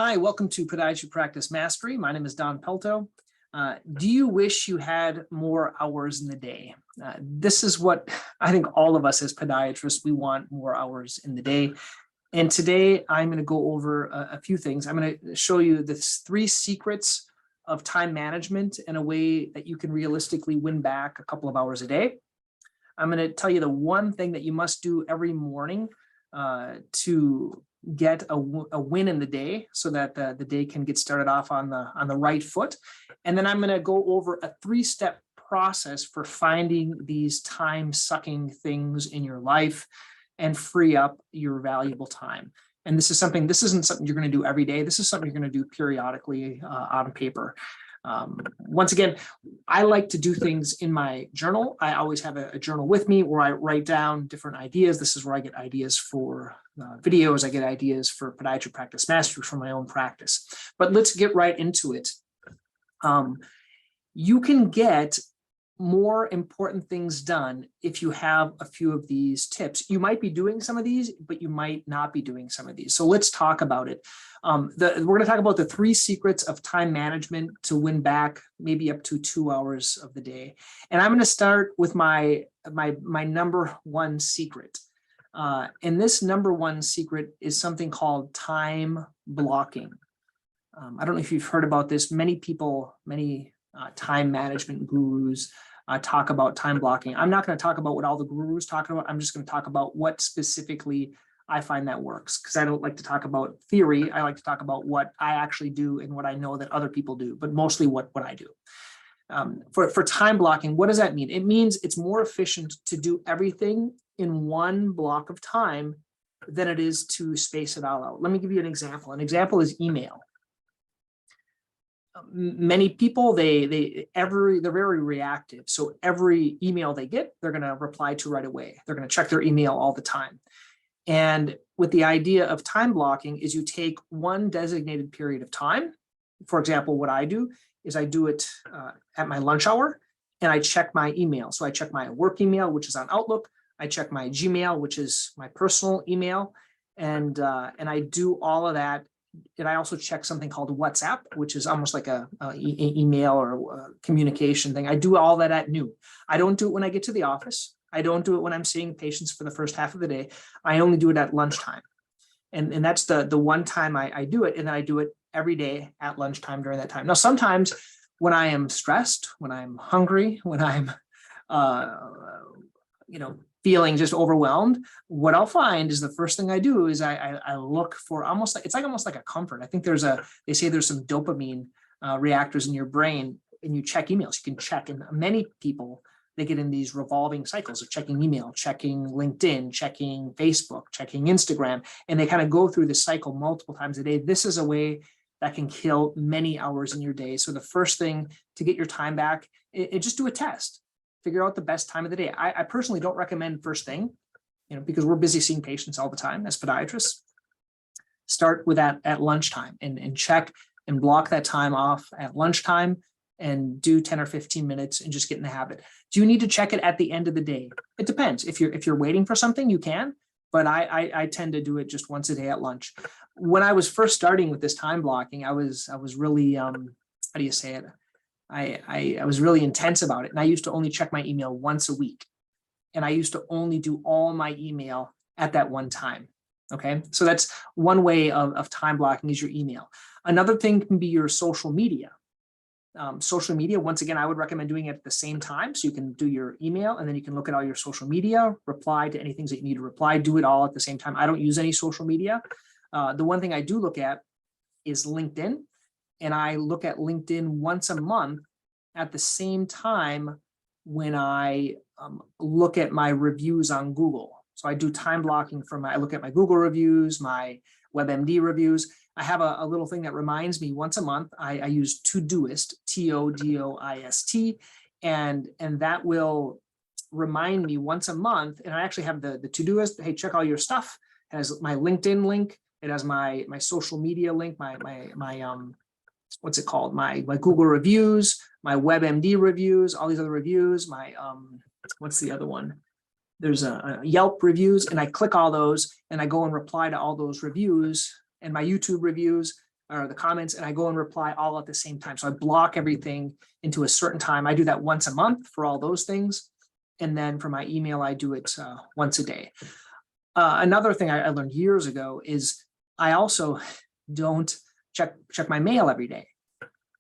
Hi, welcome to Podiatry Practice Mastery. My name is Don Pelto. Do you wish you had more hours in the day? This is what I think all of us as podiatrists, we want more hours in the day. And today I'm going to go over a few things. I'm going to show you the 3 secrets of time management in a way that you can realistically win back a couple of hours a day. I'm going to tell you the one thing that you must do every morning to get a win in the day so that the day can get started off on the right foot. And then I'm going to go over a 3-step process for finding these time-sucking things in your life and free up your valuable time. And this isn't something you're going to do every day. This is something you're going to do periodically on paper. Once again, I like to do things in my journal. I always have a journal with me where I write down different ideas. This is where I get ideas for videos. I get ideas for Podiatry Practice Mastery from my own practice. But let's get right into it. You can get more important things done if you have a few of these tips. You might be doing some of these, but you might not be doing some of these. So let's talk about it. We're going to talk about the 3 secrets of time management to win back maybe up to 2 hours of the day. And I'm going to start with my number 1 secret. And this number 1 secret is something called time blocking. I don't know if you've heard about this. Many people, time management gurus talk about time blocking. I'm not going to talk about what all the gurus talk about. I'm just going to talk about what specifically I find that works, because I don't like to talk about theory. I like to talk about what I actually do and what I know that other people do, but mostly what I do. For time blocking, what does that mean? It means it's more efficient to do everything in one block of time than it is to space it all out. Let me give you an example. An example is email. Many people, they're very reactive. So every email they get, they're going to reply to right away. They're going to check their email all the time. And with the idea of time blocking is you take one designated period of time. For example, what I do is I do it at my lunch hour and I check my email. So I check my work email, which is on Outlook. I check my Gmail, which is my personal email. And I do all of that. And I also check something called WhatsApp, which is almost like a email or a communication thing. I do all that at noon. I don't do it when I get to the office. I don't do it when I'm seeing patients for the first half of the day. I only do it at lunchtime. And that's the one time I do it. And then I do it every day at lunchtime during that time. Now, sometimes when I am stressed, when I'm hungry, when I'm, feeling just overwhelmed, what I'll find is the first thing I do is I look for almost like a comfort. I think they say there's some dopamine reactors in your brain and you check emails. You can check, and many people, they get in these revolving cycles of checking email, checking LinkedIn, checking Facebook, checking Instagram, and they kind of go through this cycle multiple times a day. This is a way that can kill many hours in your day. So the first thing to get your time back, just do a test. Figure out the best time of the day. I personally don't recommend first thing, because we're busy seeing patients all the time as podiatrists. Start with that at lunchtime and check and block that time off at lunchtime and do 10 or 15 minutes and just get in the habit. Do you need to check it at the end of the day? It depends. If you're waiting for something, you can, but I tend to do it just once a day at lunch. When I was first starting with this time blocking, I was really, how do you say it? I was really intense about it. And I used to only check my email once a week. And I used to only do all my email at that one time. Okay. So that's one way of time blocking is your email. Another thing can be your social media. Social media, once again, I would recommend doing it at the same time. So you can do your email and then you can look at all your social media, reply to any things that you need to reply, do it all at the same time. I don't use any social media. The one thing I do look at is LinkedIn. And I look at LinkedIn once a month at the same time when I look at my reviews on Google. So I do time blocking I look at my Google reviews, my WebMD reviews. I have a little thing that reminds me once a month. I use Todoist, Todoist, and that will remind me once a month. And I actually have the Todoist. Hey, check all your stuff. It has my LinkedIn link. It has my social media link, my what's it called? My Google reviews, my WebMD reviews, all these other reviews, my, what's the other one? There's a Yelp reviews, and I click all those and I go and reply to all those reviews and my YouTube reviews. or the comments, and I go and reply all at the same time. So I block everything into a certain time. I do that once a month for all those things. And then for my email, I do it once a day. Another thing I learned years ago is I also don't check my mail every day.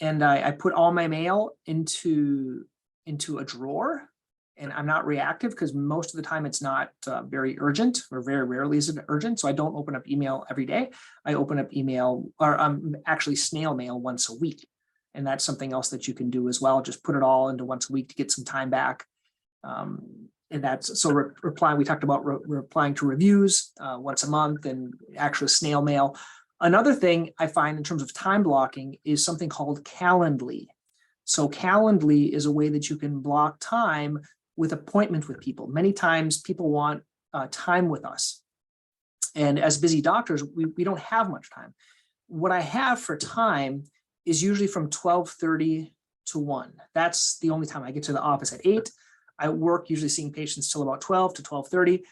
And I put all my mail into a drawer, and I'm not reactive because most of the time it's not very urgent, or very rarely is it urgent. So I don't open up email every day. I open up email, or actually snail mail, once a week. And that's something else that you can do as well. Just put it all into once a week to get some time back. And that's so replying. We talked about replying to reviews once a month, and actual snail mail. Another thing I find in terms of time blocking is something called Calendly. So Calendly is a way that you can block time with appointment with people. Many times people want time with us. And as busy doctors, we don't have much time. What I have for time is usually from 12:30 to 1. That's the only time I get to the office at 8. I work usually seeing patients till about 12 to 12:30.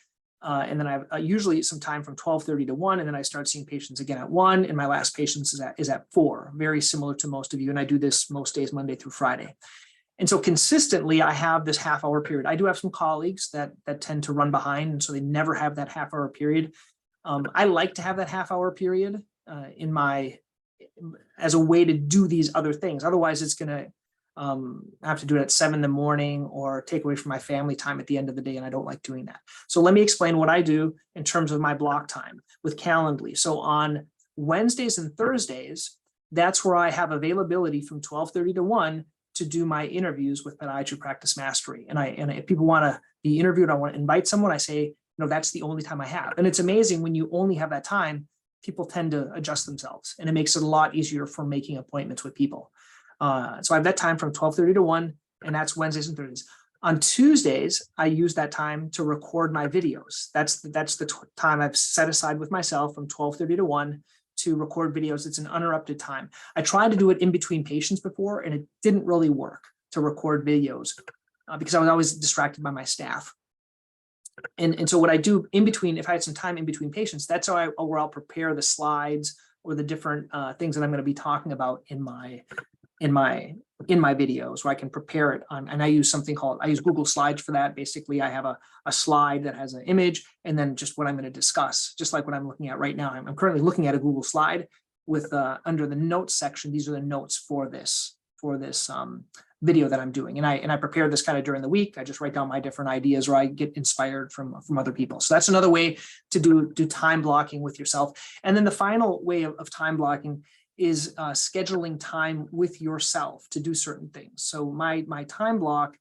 And then I have usually some time from 12:30 to 1. And then I start seeing patients again at 1. And my last patients is at 4, very similar to most of you. And I do this most days, Monday through Friday. And so consistently, I have this half-hour period. I do have some colleagues that tend to run behind, and so they never have that half-hour period. I like to have that half-hour period as a way to do these other things. Otherwise, it's going to I have to do it at 7 in the morning, or take away from my family time at the end of the day, and I don't like doing that. So let me explain what I do in terms of my block time with Calendly. So on Wednesdays and Thursdays, that's where I have availability from 12:30 to 1 to do my interviews with Podiatry Practice Mastery. And if people want to be interviewed, I want to invite someone, I say, no, that's the only time I have. And it's amazing when you only have that time, people tend to adjust themselves, and it makes it a lot easier for making appointments with people. So I have that time from 12:30 to 1, and that's Wednesdays and Thursdays. On Tuesdays, I use that time to record my videos. That's the time I've set aside with myself from 12:30 to 1 to record videos. It's an uninterrupted time. I tried to do it in between patients before, and it didn't really work to record videos because I was always distracted by my staff. And so what I do in between, if I had some time in between patients, that's where I'll prepare the slides or the different things that I'm going to be talking about in my videos, where I can prepare it on. And I use Google Slides for that. Basically, I have a slide that has an image and then just what I'm going to discuss, just like what I'm looking at right now. I'm currently looking at a Google slide with under the notes section. These are the notes for this video that I'm doing. And I prepare this kind of during the week. I just write down my different ideas, or I get inspired from other people. So that's another way to do time blocking with yourself. And then the final way of time blocking is scheduling time with yourself to do certain things. So my time block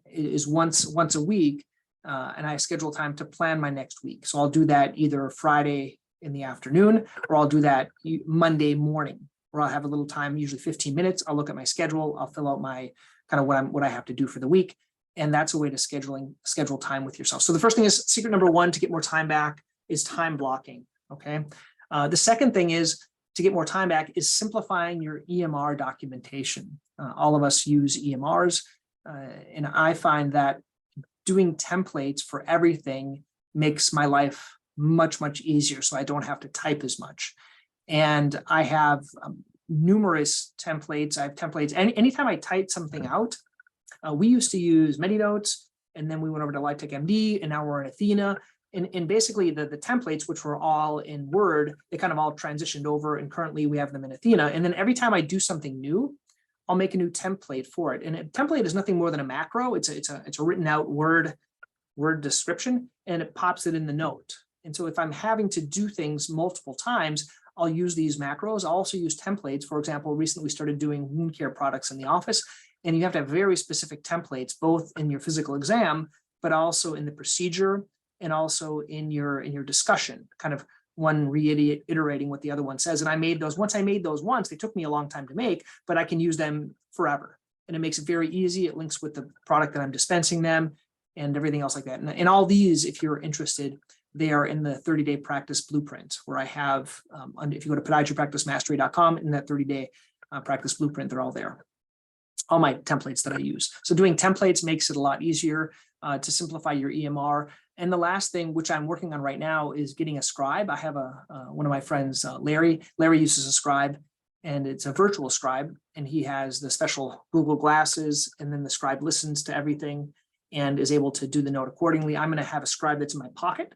is once a week, and I schedule time to plan my next week. So I'll do that either Friday in the afternoon, or I'll do that Monday morning, where I'll have a little time, usually 15 minutes. I'll look at my schedule. I'll fill out my kind of what I have to do for the week. And that's a way to schedule time with yourself. So the first thing is, secret number 1 to get more time back is time blocking. Okay. The second thing is, to get more time back, is simplifying your EMR documentation. All of us use EMRs, and I find that doing templates for everything makes my life much, much easier, so I don't have to type as much. And I have numerous templates. I have templates. Anytime I type something out, we used to use MediNotes, and then we went over to LifeTech MD, and now we're in Athena. And basically the templates, which were all in Word, they kind of all transitioned over, and currently we have them in Athena. And then every time I do something new, I'll make a new template for it. And a template is nothing more than a macro. It's a written out word description, and it pops it in the note. And so if I'm having to do things multiple times, I'll use these macros. I'll also use templates. For example, recently we started doing wound care products in the office, and you have to have very specific templates, both in your physical exam, but also in the procedure, and also in your discussion, kind of one reiterating what the other one says. And I made those. Once I made those once, they took me a long time to make, but I can use them forever. And it makes it very easy. It links with the product that I'm dispensing them and everything else like that. And all these, if you're interested, they are in the 30-day practice blueprint, where I have, if you go to podiatrypracticemastery.com, in that 30-day practice blueprint, they're all there. All my templates that I use. So doing templates makes it a lot easier to simplify your EMR. And the last thing, which I'm working on right now, is getting a scribe. I have one of my friends, Larry. Larry uses a scribe, and it's a virtual scribe, and he has the special Google glasses, and then the scribe listens to everything and is able to do the note accordingly. I'm going to have a scribe that's in my pocket,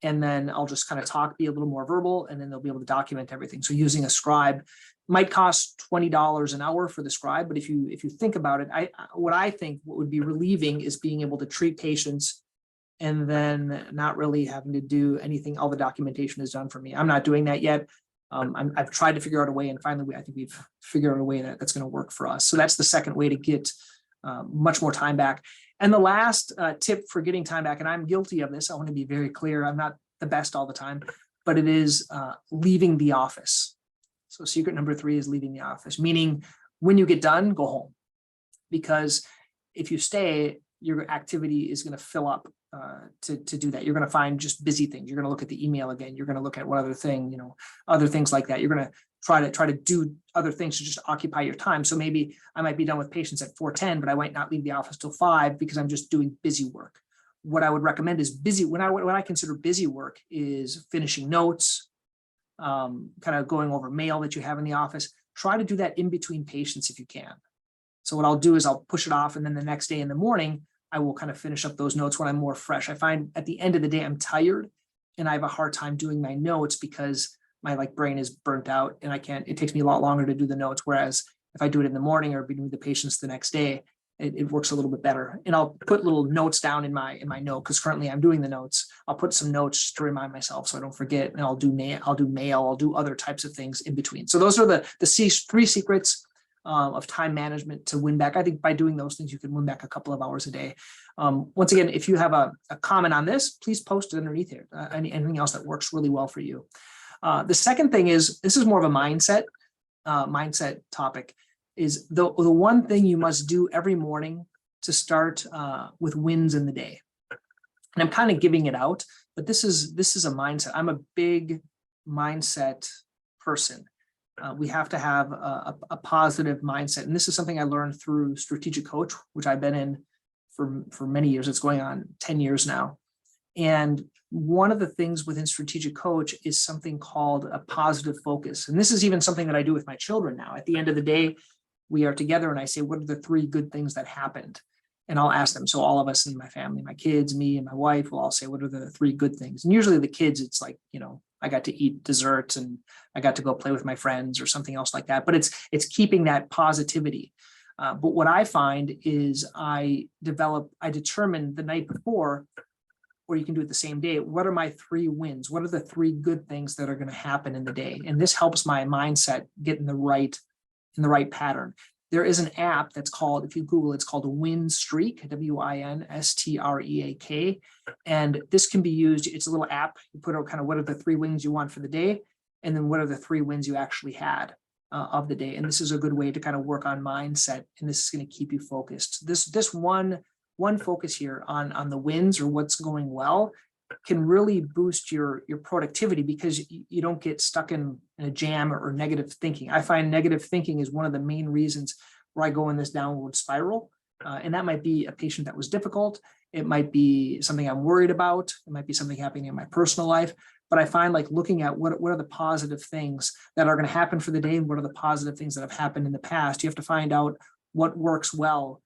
and then I'll just kind of talk, be a little more verbal, and then they'll be able to document everything. So using a scribe might cost $20 an hour for the scribe, but if you think about it, what I think what would be relieving is being able to treat patients and then not really having to do anything. All the documentation is done for me. I'm not doing that yet. I've tried to figure out a way, and finally, I think we've figured out a way that's going to work for us. So that's the second way to get much more time back. And the last tip for getting time back, and I'm guilty of this, I want to be very clear, I'm not the best all the time, but it is leaving the office. So secret number 3 is leaving the office, meaning when you get done, go home. Because if you stay, your activity is going to fill up to do that. You're going to find just busy things. You're going to look at the email again. You're going to look at what other thing, other things like that. You're going to try to do other things to just occupy your time. So maybe I might be done with patients at 4:10, but I might not leave the office till 5 because I'm just doing busy work. What I would recommend is what I consider busy work is finishing notes, kind of going over mail that you have in the office. Try to do that in between patients if you can. So what I'll do is I'll push it off, and then the next day in the morning, I will kind of finish up those notes when I'm more fresh. I find at the end of the day, I'm tired and I have a hard time doing my notes because my brain is burnt out and it takes me a lot longer to do the notes. Whereas if I do it in the morning or be with the patients the next day, it works a little bit better. And I'll put little notes down in my note, because currently I'm doing the notes. I'll put some notes to remind myself so I don't forget, and I'll do mail, I'll do other types of things in between. So those are the 3 secrets of time management to win back. I think by doing those things, you can win back a couple of hours a day. Once again, if you have a comment on this, please post it underneath here. Anything else that works really well for you. The second thing is, this is more of a mindset topic, is the one thing you must do every morning to start with wins in the day. And I'm kind of giving it out, but this is a mindset. I'm a big mindset person. We have to have a positive mindset. And this is something I learned through Strategic Coach, which I've been in for many years. It's going on 10 years now. And one of the things within Strategic Coach is something called a positive focus. And this is even something that I do with my children now. At the end of the day, we are together and I say, what are the 3 good things that happened? And I'll ask them. So all of us in my family, my kids, me and my wife, will all say, what are the 3 good things? And usually the kids, it's like, I got to eat desserts and I got to go play with my friends or something else like that. But it's keeping that positivity. But what I find is I determine the night before, or you can do it the same day, what are my 3 wins? What are the 3 good things that are going to happen in the day? And this helps my mindset get in the right pattern. There is an app that's called, if you Google, it's called Win Streak, WINSTREAK. And this can be used, it's a little app. You put out kind of what are the 3 wins you want for the day, and then what are the 3 wins you actually had of the day. And this is a good way to kind of work on mindset, and this is going to keep you focused. This one focus here on the wins or what's going well can really boost your productivity, because you don't get stuck in a jam or negative thinking. I find negative thinking is one of the main reasons where I go in this downward spiral. And that might be a patient that was difficult. It might be something I'm worried about. It might be something happening in my personal life. But I find looking at what are the positive things that are going to happen for the day, and what are the positive things that have happened in the past. You have to find out what works well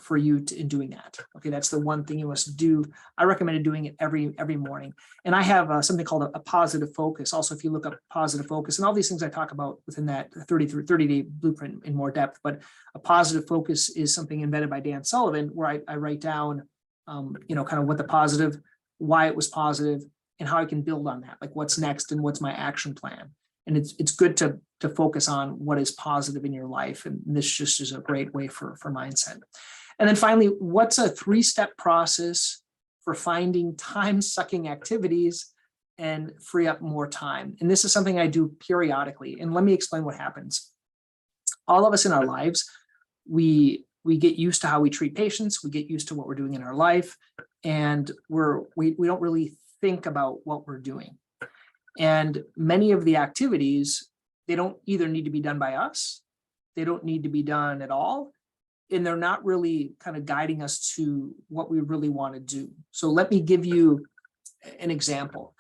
for you in doing that. Okay, that's the one thing you must do. I recommend doing it every morning. And I have something called a positive focus. Also, if you look up positive focus, and all these things I talk about within that 30-day blueprint in more depth, but a positive focus is something invented by Dan Sullivan, where I write down, kind of what the positive, why it was positive, and how I can build on that, like what's next and what's my action plan. And it's good to focus on what is positive in your life. And this just is a great way for mindset. And then finally, what's a 3-step process for finding time-sucking activities and free up more time? And this is something I do periodically. And let me explain what happens. All of us in our lives, we get used to how we treat patients. We get used to what we're doing in our life. And we don't really think about what we're doing. And many of the activities, they don't either need to be done by us, they don't need to be done at all, and they're not really kind of guiding us to what we really want to do. So let me give you an example.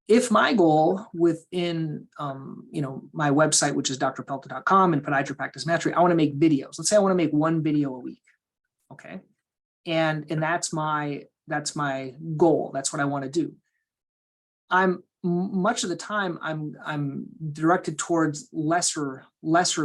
If my goal within, my website, which is drpelto.com and Podiatry Practice Mastery, I want to make videos. Let's say I want to make one video a week. Okay. And that's my goal. That's what I want to do. Much of the time I'm directed towards lesser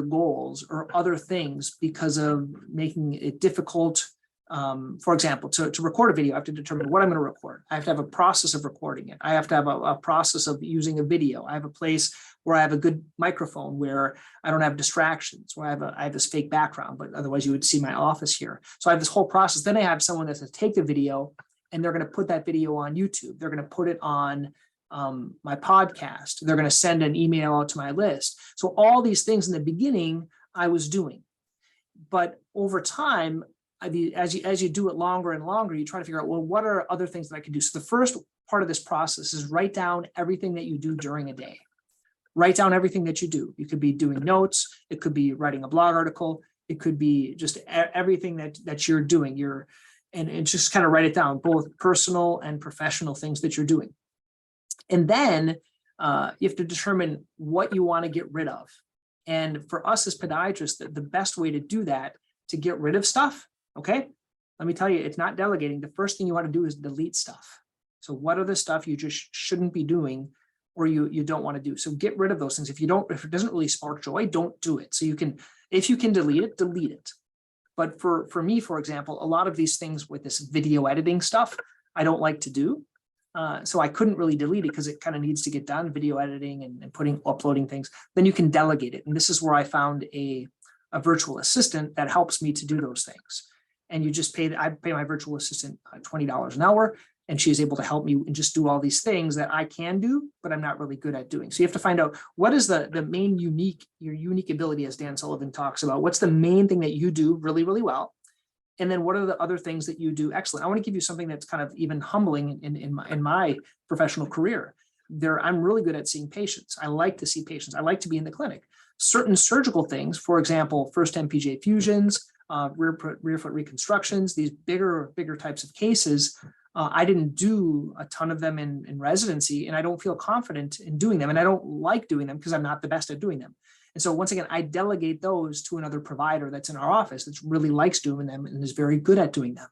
goals or other things because of making it difficult. For example, to record a video, I have to determine what I'm going to record. I have to have a process of recording it. I have to have a process of using a video. I have a place where I have a good microphone where I don't have distractions, where I have this fake background, but otherwise you would see my office here. So I have this whole process. Then I have someone that's going to take the video and they're going to put that video on YouTube. They're going to put it on my podcast. They're going to send an email out to my list. So all these things in the beginning I was doing, but over time, as you do it longer and longer, you try to figure out, well, what are other things that I can do? So the first part of this process is write down everything that you do during a day. Write down everything that you do. You could be doing notes. It could be writing a blog article. It could be just everything that you're doing. And just kind of write it down, both personal and professional things that you're doing. And then you have to determine what you want to get rid of. And for us as podiatrists, the best way to do that, to get rid of stuff, okay, let me tell you, it's not delegating. The first thing you want to do is delete stuff. So what are the stuff you just shouldn't be doing or you don't want to do? So get rid of those things. If it doesn't really spark joy, don't do it. So if you can delete it, delete it. But for me, for example, a lot of these things with this video editing stuff, I don't like to do. So I couldn't really delete it because it kind of needs to get done, video editing and uploading things. Then you can delegate it. And this is where I found a virtual assistant that helps me to do those things. And I pay my virtual assistant $20 an hour, and she's able to help me and just do all these things that I can do, but I'm not really good at doing. So you have to find out what is the main your unique ability, as Dan Sullivan talks about. What's the main thing that you do really, really well? And then what are the other things that you do excellent? I want to give you something that's kind of even humbling in my professional career. I'm really good at seeing patients. I like to see patients. I like to be in the clinic. Certain surgical things, for example, first MPJ fusions, rear foot reconstructions, these bigger types of cases, I didn't do a ton of them in residency, and I don't feel confident in doing them. And I don't like doing them because I'm not the best at doing them. And so once again, I delegate those to another provider that's in our office that really likes doing them and is very good at doing them.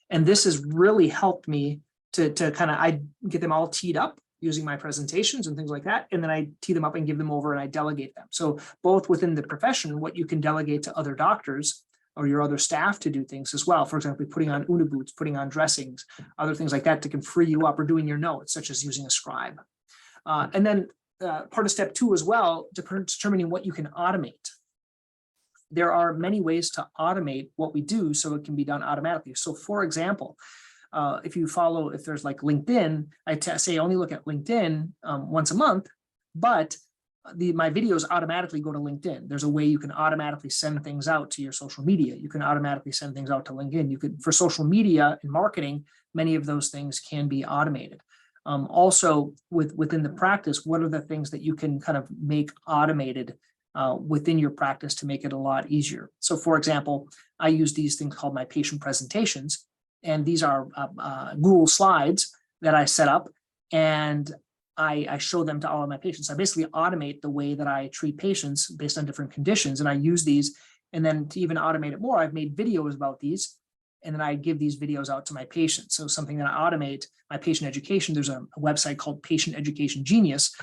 And this has really helped me to kind of, I get them all teed up using my presentations and things like that. And then I tee them up and give them over and I delegate them. So both within the profession, what you can delegate to other doctors or your other staff to do things as well. For example, putting on Una boots, putting on dressings, other things like that can free you up, or doing your notes, such as using a scribe. And then part of step 2 as well, determining what you can automate. There are many ways to automate what we do so it can be done automatically. So for example, if there's like LinkedIn, I say only look at LinkedIn once a month, but my videos automatically go to LinkedIn. There's a way you can automatically send things out to your social media. You can automatically send things out to LinkedIn. For social media and marketing, many of those things can be automated. Also, within the practice, what are the things that you can kind of make automated within your practice to make it a lot easier? So for example, I use these things called my patient presentations, and these are Google Slides that I set up, and I show them to all of my patients. I basically automate the way that I treat patients based on different conditions, and I use these. And then to even automate it more, I've made videos about these, and then I give these videos out to my patients. So something that I automate, my patient education, there's a website called Patient Education Genius,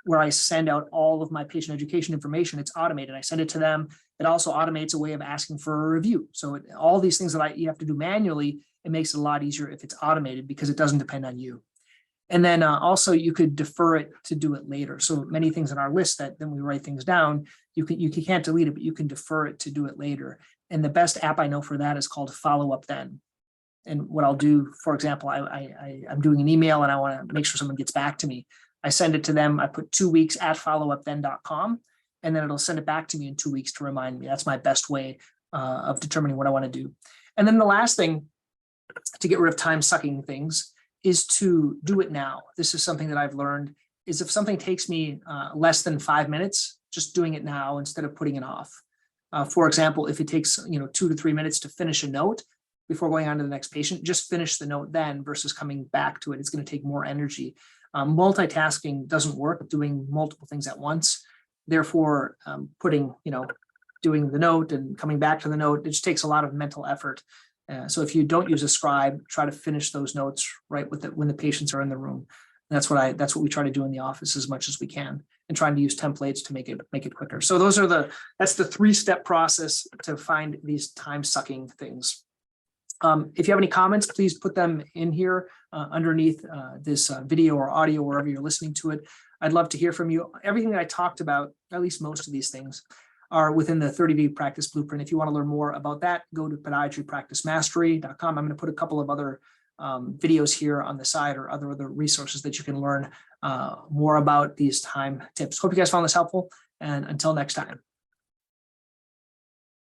where I send out all of my patient education information. It's automated. I send it to them. It also automates a way of asking for a review. So all these things that you have to do manually, it makes it a lot easier if it's automated because it doesn't depend on you. And then also you could defer it to do it later. So many things on our list that then we write things down, you can't delete it, but you can defer it to do it later. And the best app I know for that is called Follow Up Then. And what I'll do, for example, I'm doing an email and I want to make sure someone gets back to me. I send it to them. I put 2 weeks at followupthen.com, and then it'll send it back to me in 2 weeks to remind me. That's my best way of determining what I want to do. And then the last thing to get rid of time-sucking things is to do it now. This is something that I've learned, is if something takes me less than 5 minutes, just doing it now instead of putting it off. For example, if it takes 2 to 3 minutes to finish a note before going on to the next patient, just finish the note then versus coming back to it. It's going to take more energy. Multitasking doesn't work, doing multiple things at once. Therefore, doing the note and coming back to the note, it just takes a lot of mental effort. So if you don't use a scribe, try to finish those notes right when the patients are in the room. That's what we try to do in the office as much as we can, and trying to use templates to make it quicker. So that's the 3-step process to find these time-sucking things. If you have any comments, please put them in here underneath this video or audio, wherever you're listening to it. I'd love to hear from you. Everything that I talked about, at least most of these things, are within the 30-day practice blueprint. If you want to learn more about that, go to podiatrypracticemastery.com. I'm going to put a couple of other videos here on the side, or other resources that you can learn more about these time tips. Hope you guys found this helpful, and until next time.